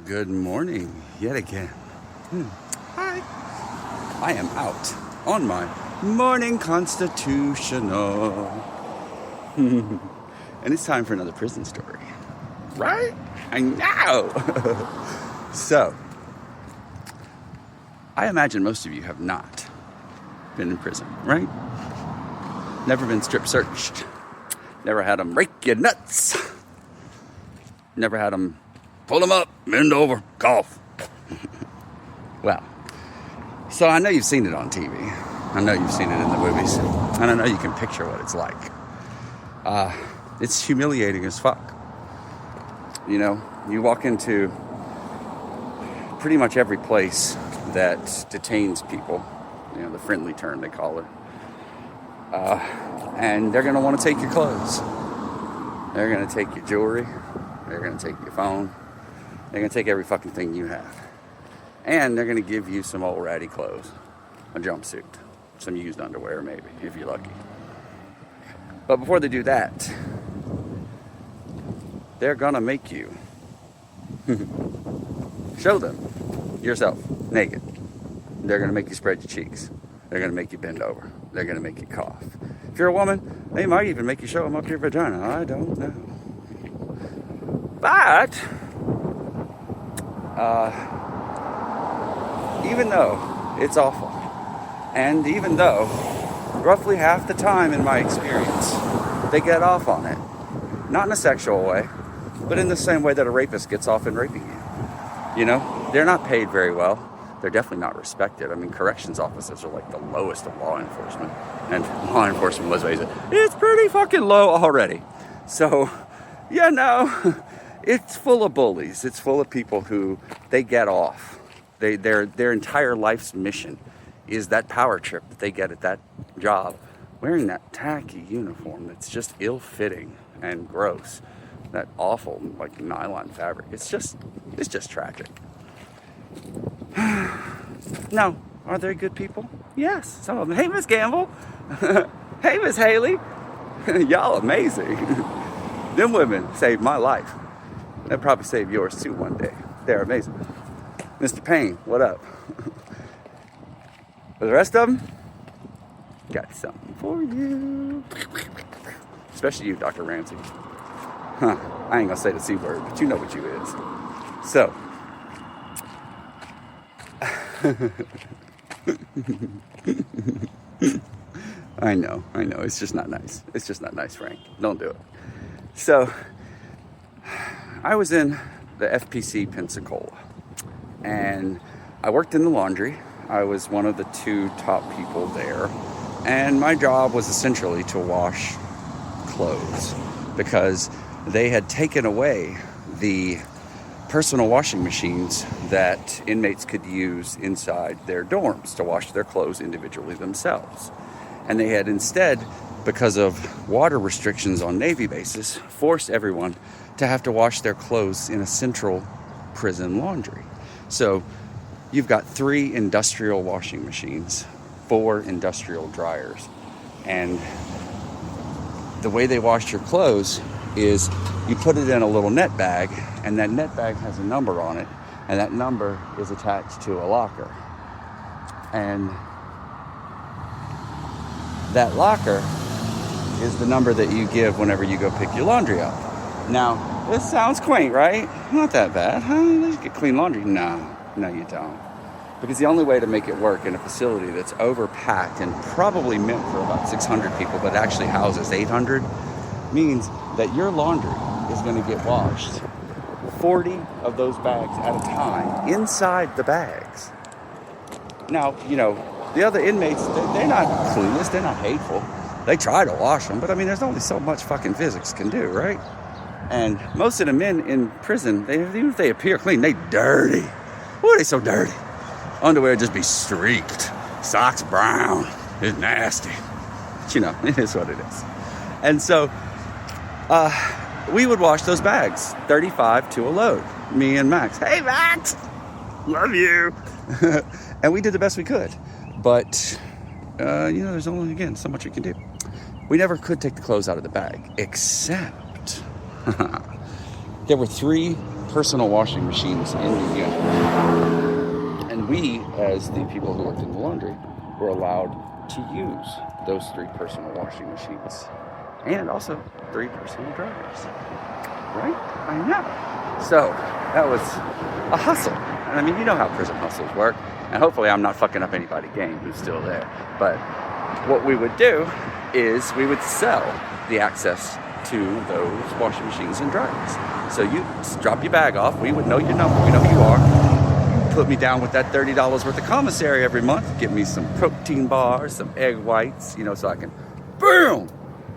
Good morning, yet again. Hi. I am out on my morning constitutional. And it's time for another prison story. Right? I know. So, I imagine most of you have not been in prison, right? Never been strip searched. Never had them rake your nuts. Never had them pull them up, bend over, cough. Well, so I know you've seen it on TV. I know you've seen it in the movies. And I know you can picture what it's like. It's humiliating as fuck. You know, you walk into pretty much every place that detains people, you know, the friendly term they call it. And they're going to want to take your clothes. They're going to take your jewelry. They're going to take your phone. They're going to take every fucking thing you have. And they're going to give you some old ratty clothes. A jumpsuit. Some used underwear, maybe, if you're lucky. But before they do that, they're going to make you show them yourself naked. They're going to make you spread your cheeks. They're going to make you bend over. They're going to make you cough. If you're a woman, they might even make you show them up your vagina. I don't know. But even though it's awful, and even though roughly half the time in my experience they get off on it, not in a sexual way, but in the same way that a rapist gets off in raping you. You know, they're not paid very well. They're definitely not respected. I mean, corrections officers are like the lowest of law enforcement, and law enforcement, let's face it, it's pretty fucking low already. So, you know, it's full of bullies. It's full of people who they get off. Their entire life's mission is that power trip that they get at that job, wearing that tacky uniform that's just ill-fitting and gross. That awful, like, nylon fabric. It's just tragic. Now, are they good people? Yes, some of them. Hey, Miss Gamble. Hey, Miss Haley. Y'all amazing. Them women saved my life. They'll probably save yours too one day. They're amazing. Mr. Payne, what up? For the rest of them, got something for you. Especially you, Dr. Ramsey. Huh, I ain't gonna say the C word, but you know what you is. So, I know, it's just not nice. It's just not nice, Frank. Don't do it. So, I was in the FPC Pensacola, and I worked in the laundry. I was one of the 2 top people there, and my job was essentially to wash clothes because they had taken away the personal washing machines that inmates could use inside their dorms to wash their clothes individually themselves. And they had instead, because of water restrictions on Navy bases, forced everyone to have to wash their clothes in a central prison laundry. So you've got 3 industrial washing machines, 4 industrial dryers. And the way they wash your clothes is you put it in a little net bag, and that net bag has a number on it, and that number is attached to a locker. And that locker is the number that you give whenever you go pick your laundry up. Now, this sounds quaint, right? Not that bad. Huh? You get clean laundry? No, you don't. Because the only way to make it work in a facility that's overpacked and probably meant for about 600 people, but actually houses 800, means that your laundry is going to get washed 40 of those bags at a time inside the bags. Now, you know, the other inmates, they're not clueless, they're not hateful. They try to wash them, but I mean, there's only so much fucking physics can do, right? And most of the men in prison, even if they appear clean, they dirty. Why are they so dirty? Underwear just be streaked. Socks brown. It's nasty. But you know, it is what it is. And so, we would wash those bags, 35 to a load. Me and Max. Hey, Max! Love you! And we did the best we could. But, you know, there's only, again, so much you can do. We never could take the clothes out of the bag, except there were 3 personal washing machines in the unit. And we, as the people who worked in the laundry, were allowed to use those 3 personal washing machines. And also 3 personal dryers. Right? I know. So, that was a hustle. And I mean, you know how prison hustles work. And hopefully I'm not fucking up anybody's game who's still there. But what we would do is we would sell the access to those washing machines and dryers. So you drop your bag off. We would know your number. We know who you are. You put me down with that $30 worth of commissary every month. Get me some protein bars, some egg whites, so I can, boom,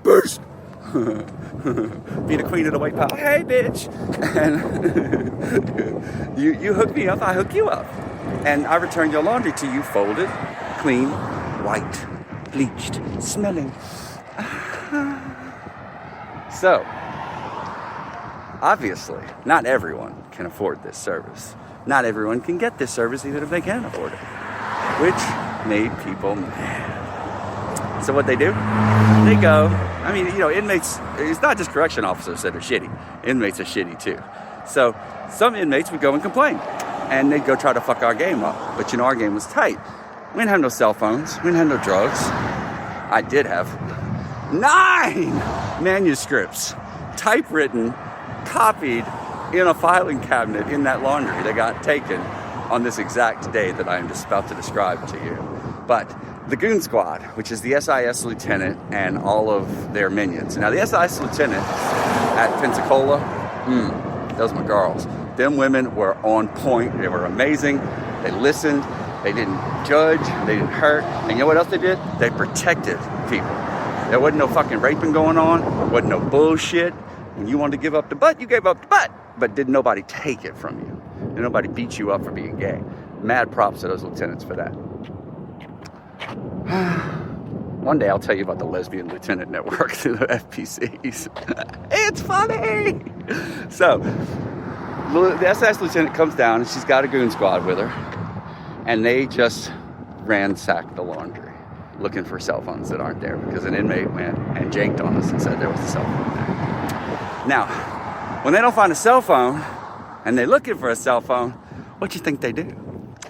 burst. Be the queen of the white power. Hey, bitch. And you hook me up, I hook you up. And I return your laundry to you folded, clean, white, bleached, smelling. So, obviously, not everyone can afford this service. Not everyone can get this service even if they can afford it. Which made people mad. So what they do? They go, inmates, it's not just correction officers that are shitty. Inmates are shitty too. So some inmates would go and complain. And they'd go try to fuck our game up. But our game was tight. We didn't have no cell phones. We didn't have no drugs. I did have 9 manuscripts, typewritten, copied in a filing cabinet in that laundry that got taken on this exact day that I am just about to describe to you. But the Goon Squad, which is the SIS lieutenant and all of their minions. Now, the SIS lieutenant at Pensacola, those were my girls. Them women were on point. They were amazing. They listened. They didn't judge. They didn't hurt. And you know what else they did? They protected people. There wasn't no fucking raping going on. There wasn't no bullshit. When you wanted to give up the butt, you gave up the butt. But didn't nobody take it from you. Didn't nobody beat you up for being gay. Mad props to those lieutenants for that. One day I'll tell you about the lesbian lieutenant network through the FPCs. It's funny! So, the SS lieutenant comes down and she's got a goon squad with her. And they just ransack the laundry looking for cell phones that aren't there because an inmate went and janked on us and said there was a cell phone there. Now, when they don't find a cell phone and they're looking for a cell phone, what you think they do?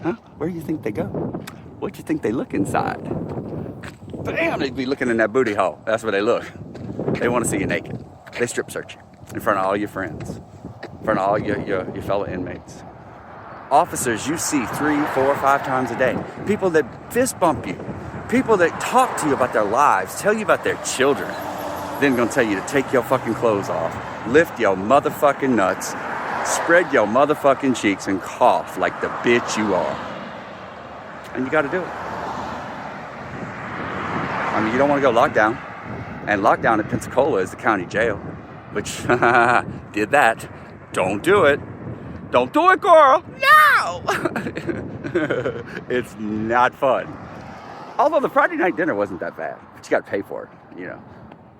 Huh? Where do you think they go? What you think they look inside? Bam! They'd be looking in that booty hole. That's where they look. They want to see you naked. They strip search you in front of all your friends, in front of all your fellow inmates. Officers you see 3, 4, 5 times a day. People that fist bump you. People that talk to you about their lives, tell you about their children. Then gonna tell you to take your fucking clothes off, lift your motherfucking nuts, spread your motherfucking cheeks, and cough like the bitch you are. And you gotta do it. I mean, you don't wanna go lockdown. And lockdown at Pensacola is the county jail, which did that. Don't do it. Don't do it, girl. No! It's not fun. Although the Friday night dinner wasn't that bad. But you got to pay for it, you know.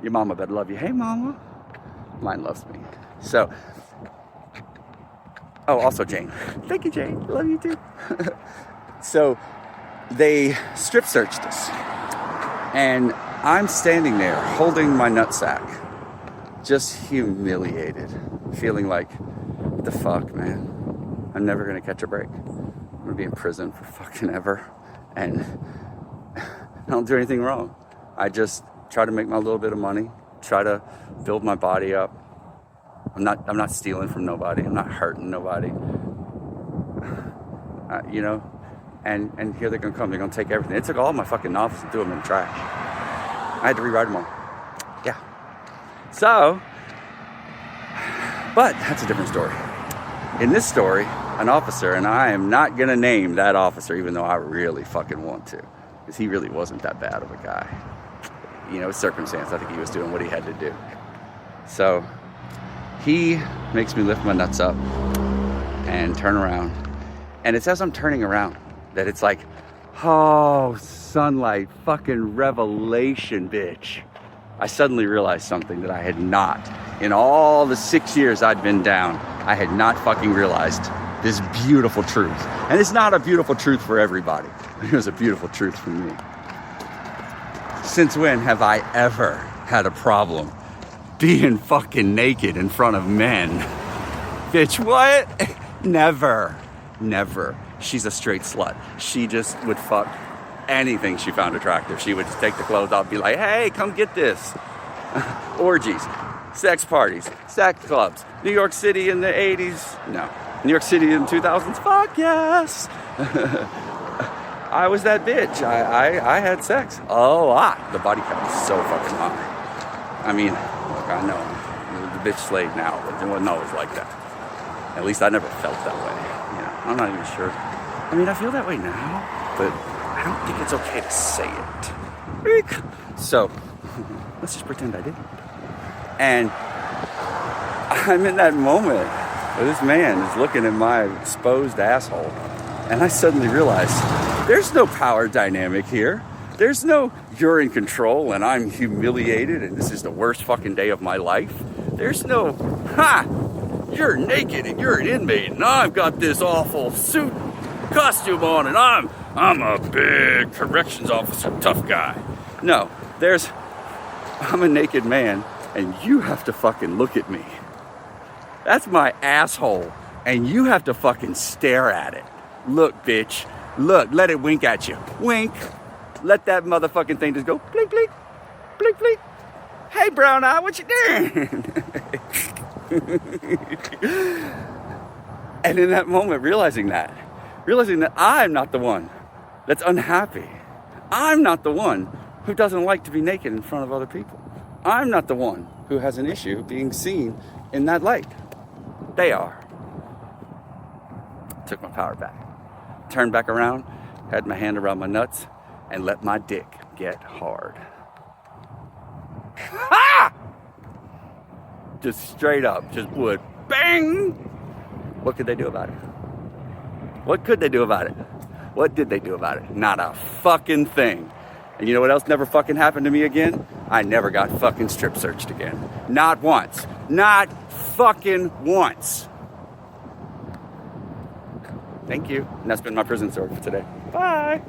Your mama better love you. Hey, mama. Mine loves me. So, oh, also Jane. Thank you, Jane. Love you too. So, they strip searched us. And I'm standing there holding my nutsack, just humiliated, feeling like, what the fuck, man? I'm never gonna catch a break. I'm gonna be in prison for fucking ever, and I don't do anything wrong. I just try to make my little bit of money, try to build my body up. I'm not stealing from nobody. I'm not hurting nobody. You know, and here they're gonna come. They're gonna take everything. They took all my fucking novels and threw them in the trash. I had to rewrite them all. Yeah. So, but that's a different story. In this story, an officer, and I am not going to name that officer, even though I really fucking want to, because he really wasn't that bad of a guy. You know, circumstance, I think he was doing what he had to do. So, he makes me lift my nuts up and turn around. And it's as I'm turning around that it's like, oh, sunlight, fucking revelation, bitch. I suddenly realized something that I had not, in all the 6 years I'd been down, I had not fucking realized this beautiful truth. And it's not a beautiful truth for everybody. It was a beautiful truth for me. Since when have I ever had a problem being fucking naked in front of men Bitch, what? Never. Never. She's a straight slut. She just would fuck anything she found attractive. She would just take the clothes off and be like, hey, come get this. Orgies, sex parties, sex clubs. New York City in the 80s? No. New York City in the 2000s? Fuck yes. I was that bitch. I had sex a lot. The body count was so fucking high. I mean, look, I know the bitch slave now, but it wasn't always like that. At least I never felt that way. You know, I'm not even sure. I mean, I feel that way now, but I don't think it's okay to say it. So, let's just pretend I didn't. And I'm in that moment where this man is looking at my exposed asshole, and I suddenly realize there's no power dynamic here. There's no you're in control and I'm humiliated and this is the worst fucking day of my life. There's no, you're naked and you're an inmate and I've got this awful suit costume on and I'm a big corrections officer tough guy. No, I'm a naked man and you have to fucking look at me. That's my asshole and you have to fucking stare at it. Look, bitch. Look, let it wink at you. Wink. Let that motherfucking thing just go blink, blink, blink, blink. Hey, brown eye, what you doing? And in that moment, realizing that I'm not the one that's unhappy. I'm not the one who doesn't like to be naked in front of other people. I'm not the one who has an issue being seen in that light. They are. Took my power back. Turned back around, had my hand around my nuts, and let my dick get hard. Ha! Just straight up, just would bang! What could they do about it? What could they do about it? What did they do about it? Not a fucking thing. And you know what else never fucking happened to me again? I never got fucking strip searched again. Not once. Not fucking once. Thank you. And that's been my prison story for today. Bye.